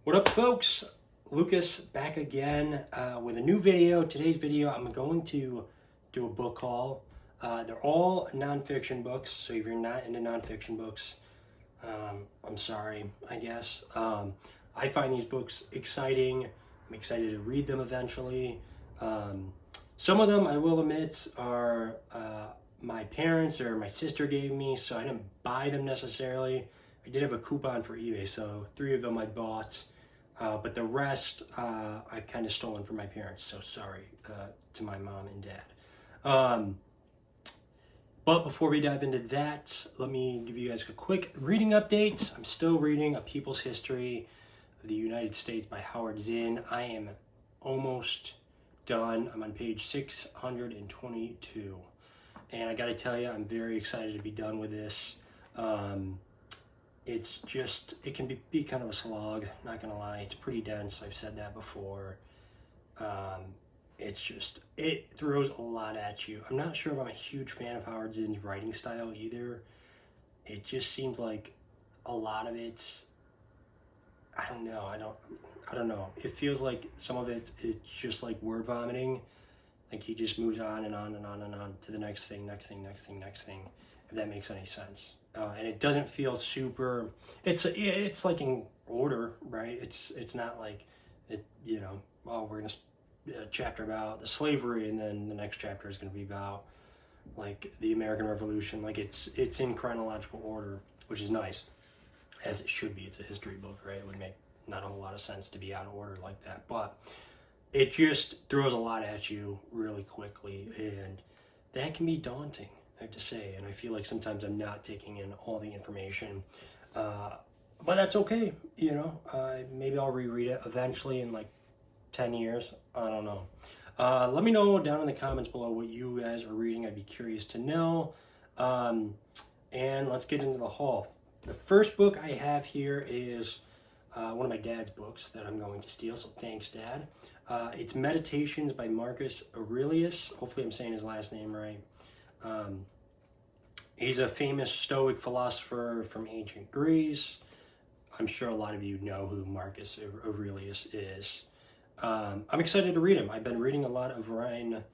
What up, folks? Lucas back again with a new video. Today's video, I'm going to do a book haul. They're all nonfiction books, so if you're not into nonfiction books, I'm sorry, I guess. I find these books exciting. I'm excited to read them eventually. Some of them, I will admit, are my parents or my sister gave me, so I didn't buy them necessarily. I did have a coupon for eBay, so 3 of them I bought. But the rest I've kind of stolen from my parents, so sorry to my mom and dad. But before we dive into that, let me give you guys a quick reading update. I'm still reading A People's History of the United States by Howard Zinn. I am almost done. I'm on page 622. And I gotta tell you, I'm very excited to be done with this. It's just, it can be kind of a slog, not gonna lie. It's pretty dense, I've said that before. It's just, it throws a lot at you. I'm not sure if I'm a huge fan of Howard Zinn's writing style either. It just seems like a lot of it's, I don't know. It feels like some of it's just like word vomiting. Like he just moves on and on and on and on to the next thing, if that makes any sense. And it doesn't feel super, it's like in order, right? It's not like, we're gonna chapter about the slavery and then the next chapter is gonna be about like the American Revolution. Like it's in chronological order, which is nice, as it should be. It's a history book, right? It would make not a whole lot of sense to be out of order like that, but it just throws a lot at you really quickly, and that can be daunting, I have to say. And I feel like sometimes I'm not taking in all the information, but that's okay. Maybe I'll reread it eventually in like 10 years. I don't know. Let me know down in the comments below what you guys are reading. I'd be curious to know. And let's get into the haul. The first book I have here is one of my dad's books that I'm going to steal, so thanks, Dad. It's Meditations by Marcus Aurelius. Hopefully I'm saying his last name right. He's a famous Stoic philosopher from ancient Greece. I'm sure a lot of you know who Marcus Aurelius is. I'm excited to read him. I've been watching a lot of Ryan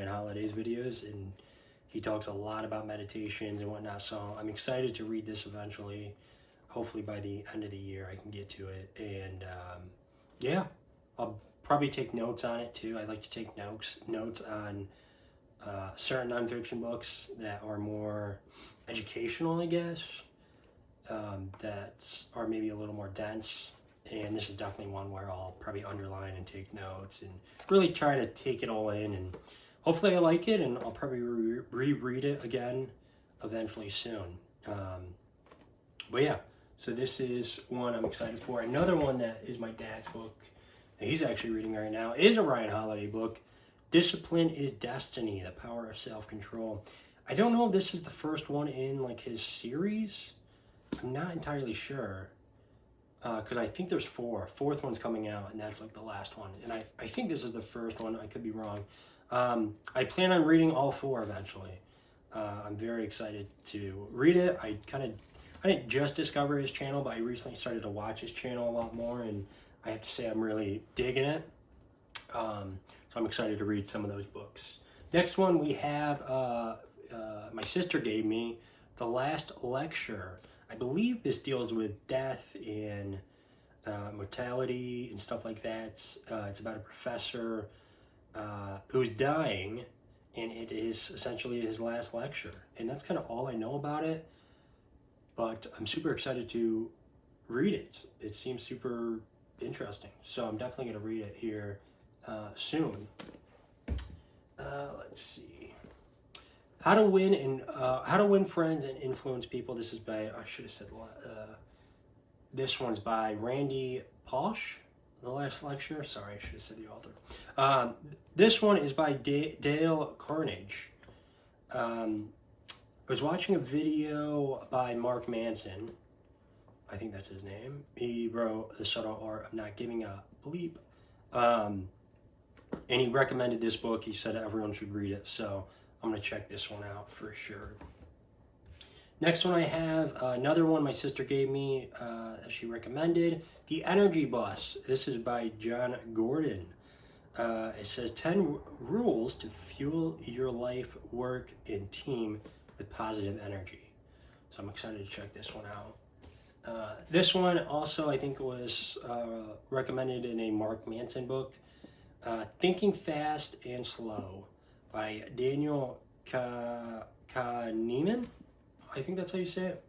Holiday's videos, and he talks a lot about meditations and whatnot, so I'm excited to read this eventually. Hopefully by the end of the year I can get to it, and yeah, I'll probably take notes on it too. I like to take notes on certain nonfiction books that are more educational, I guess, that are maybe a little more dense. And this is definitely one where I'll probably underline and take notes and really try to take it all in. And hopefully I like it, and I'll probably reread it again eventually soon. But yeah, so this is one I'm excited for. Another one that is my dad's book, that he's actually reading right now, is a Ryan Holiday book. Discipline is Destiny, The Power of Self-Control. I don't know if this is the first one in like his series. I'm not entirely sure. Because I think there's 4. 4th one's coming out, and that's like the last one. And I think this is the first one. I could be wrong. I plan on reading all 4 eventually. I'm very excited to read it. I didn't just discover his channel, but I recently started to watch his channel a lot more, and I have to say I'm really digging it. So I'm excited to read some of those books. Next one we have, my sister gave me, The Last Lecture. I believe this deals with death and mortality and stuff like that. It's about a professor who's dying, and it is essentially his last lecture. And that's kind of all I know about it, but I'm super excited to read it. It seems super interesting, so I'm definitely going to read it here soon. Let's see. How to Win Friends and Influence People. This is by, I should have said, this one's by Randy Pausch, The Last Lecture. Sorry, I should have said the author. This one is by Dale Carnegie. I was watching a video by Mark Manson. I think that's his name. He wrote The Subtle Art of Not Giving a Bleep. And he recommended this book. He said everyone should read it, so I'm going to check this one out for sure. Next one I have, another one my sister gave me that she recommended, The Energy Bus. This is by John Gordon. It says 10 rules to fuel your life, work, and team with positive energy. So I'm excited to check this one out. This one also I think was recommended in a Mark Manson book, Thinking Fast and Slow by Daniel Kahneman. I think that's how you say it.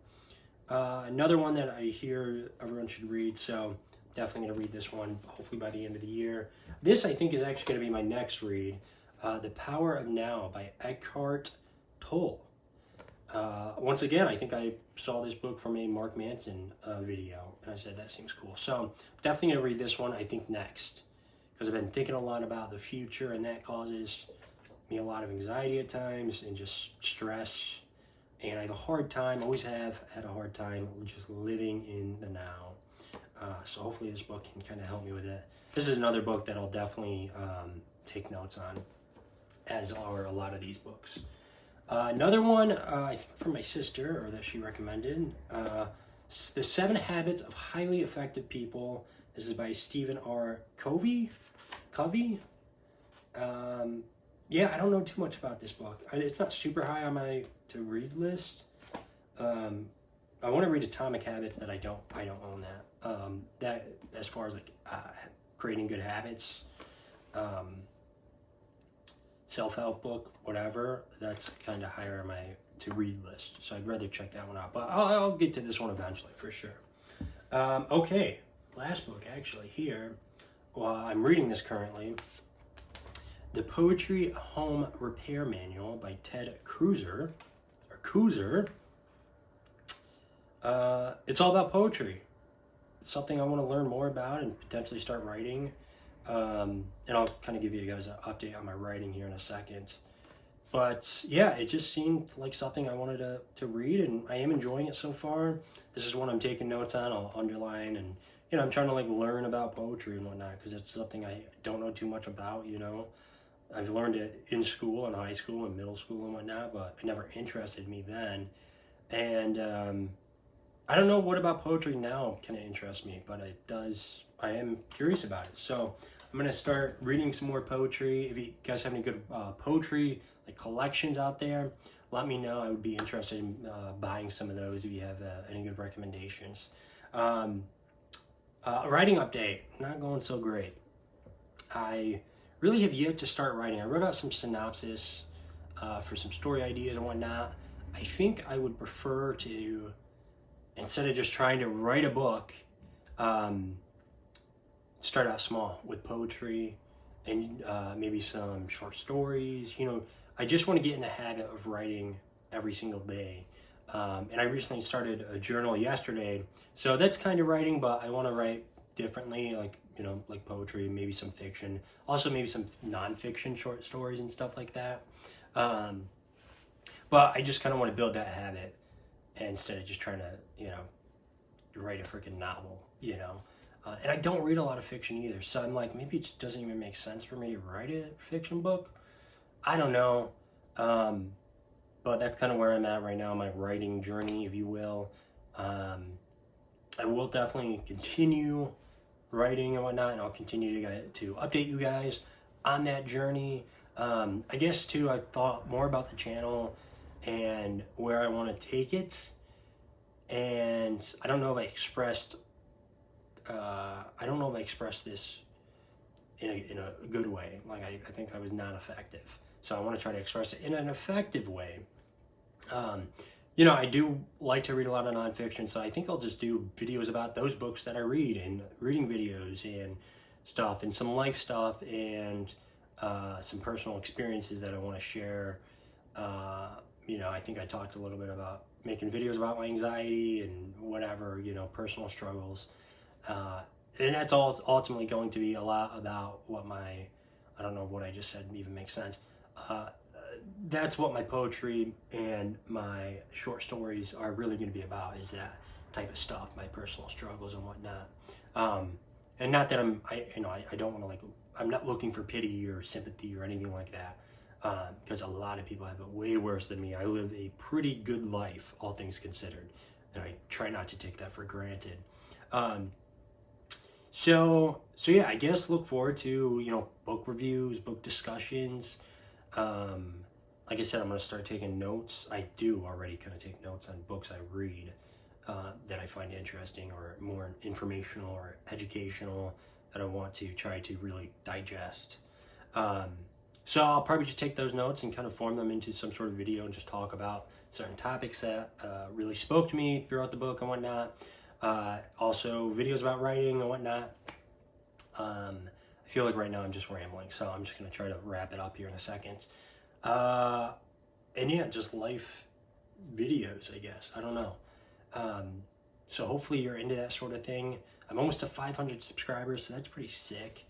Another one that I hear everyone should read, so definitely going to read this one, hopefully by the end of the year. This, I think, is actually going to be my next read, The Power of Now by Eckhart Tolle. Once again, I think I saw this book from a Mark Manson video, and I said, that seems cool. So definitely going to read this one, I think, next, because I've been thinking a lot about the future, and that causes me a lot of anxiety at times and just stress. And I have a hard time, always have had a hard time just living in the now. So hopefully this book can kind of help me with it. This is another book that I'll definitely take notes on, as are a lot of these books. Another one, I think from my sister, or that she recommended, The 7 Habits of Highly Effective People. This is by Stephen R. Covey. Yeah, I don't know too much about this book. It's not super high on my to-read list. I want to read Atomic Habits, that I don't own that. That, as far as like creating good habits, self-help book, whatever, that's kind of higher on my to-read list. So I'd rather check that one out. But I'll get to this one eventually, for sure. Okay, last book actually here. Well, I'm reading this currently. The Poetry Home Repair Manual by Ted Kruser. It's all about poetry. It's something I want to learn more about and potentially start writing. And I'll kind of give you guys an update on my writing here in a second. But yeah, it just seemed like something I wanted to read, and I am enjoying it so far. This is one I'm taking notes on. I'll underline, and I'm trying to like learn about poetry and whatnot, because it's something I don't know too much about. I've learned it in school, in high school, and middle school and whatnot, but it never interested me then. And I don't know what about poetry now kind of interests me, but it does. I am curious about it. So I'm going to start reading some more poetry. If you guys have any good poetry like collections out there, let me know. I would be interested in buying some of those if you have any good recommendations. Writing update, not going so great. I really have yet to start writing. I wrote out some synopsis for some story ideas and whatnot. I think I would prefer to, instead of just trying to write a book, start out small with poetry and maybe some short stories. I just want to get in the habit of writing every single day. And I recently started a journal yesterday, so that's kind of writing, but I want to write differently, like poetry, maybe some fiction, also maybe some nonfiction short stories and stuff like that. But I just kind of want to build that habit instead of just trying to, write a freaking novel, And I don't read a lot of fiction either, so I'm like, maybe it just doesn't even make sense for me to write a fiction book. I don't know. But that's kind of where I'm at right now, my writing journey, if you will. I will definitely continue writing and whatnot, and I'll continue to update you guys on that journey. I guess too, I've thought more about the channel and where I want to take it, and I don't know if I expressed this in a good way. Like I think I was not effective, so I want to try to express it in an effective way. I do like to read a lot of nonfiction, so I think I'll just do videos about those books that I read, and reading videos and stuff, and some life stuff, and some personal experiences that I want to share. I think I talked a little bit about making videos about my anxiety and whatever, personal struggles. And that's all ultimately going to be a lot about what I don't know what I just said even makes sense. That's what my poetry and my short stories are really going to be about, is that type of stuff, my personal struggles and whatnot. And not that I don't want to I'm not looking for pity or sympathy or anything like that. because a lot of people have it way worse than me. I live a pretty good life, all things considered, and I try not to take that for granted. So yeah, I guess look forward to, book reviews, book discussions. Like I said, I'm going to start taking notes. I do already kind of take notes on books I read that I find interesting or more informational or educational that I want to try to really digest. So I'll probably just take those notes and kind of form them into some sort of video and just talk about certain topics that really spoke to me throughout the book and whatnot. Also videos about writing and whatnot. I feel like right now I'm just rambling, so I'm just going to try to wrap it up here in a second. And yeah, just life videos, I guess. I don't know. So hopefully you're into that sort of thing. I'm almost to 500 subscribers, so that's pretty sick.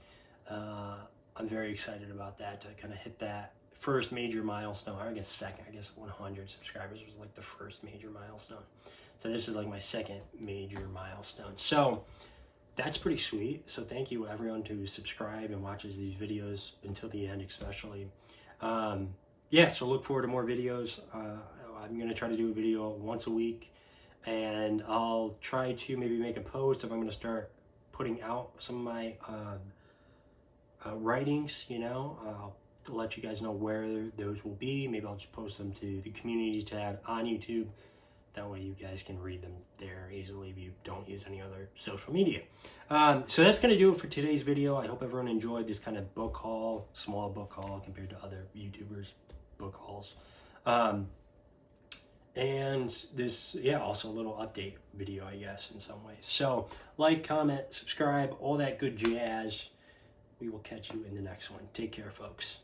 I'm very excited about that, to kind of hit that first major milestone. I guess second. I guess 100 subscribers was like the first major milestone. So this is like my second major milestone. So that's pretty sweet. So thank you everyone who subscribe and watches these videos until the end, especially. Yeah, so look forward to more videos. I'm going to try to do a video once a week, and I'll try to maybe make a post if I'm going to start putting out some of my writings, to let you guys know where those will be. Maybe I'll just post them to the community tab on YouTube. That way you guys can read them there easily if you don't use any other social media. So that's going to do it for today's video. I hope everyone enjoyed this kind of book haul, small book haul compared to other YouTubers' book hauls. And this, also a little update video, I guess, in some ways. So like, comment, subscribe, all that good jazz. We will catch you in the next one. Take care, folks.